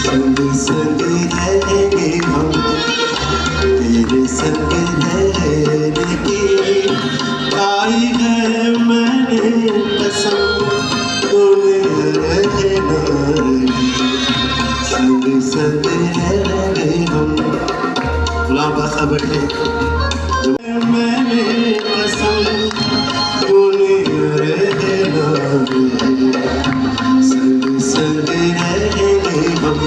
संग संग रहेंगे हम तेरे संग रहने की पाई है मैंने कसम तूने रहना संग संग रहेंगे हम गुलाम बादशाह बैठे मैंने कसम तूने रहना संग संग रहेंगे हम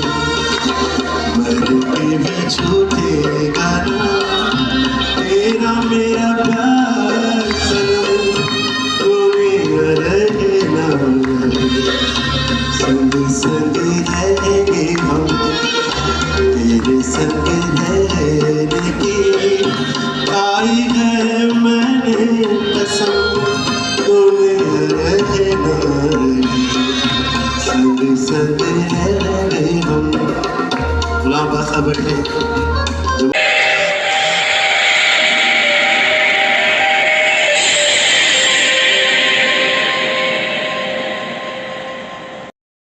मर के भी छूटेगा ना तेरा मेरा प्यार सनम तूने रहना संग संग रहेंगे हम तेरे संग रहने की पाई है मैंने कसम तूने रहना संग संग रहेंगे हम गुलाम बादशाह बैठे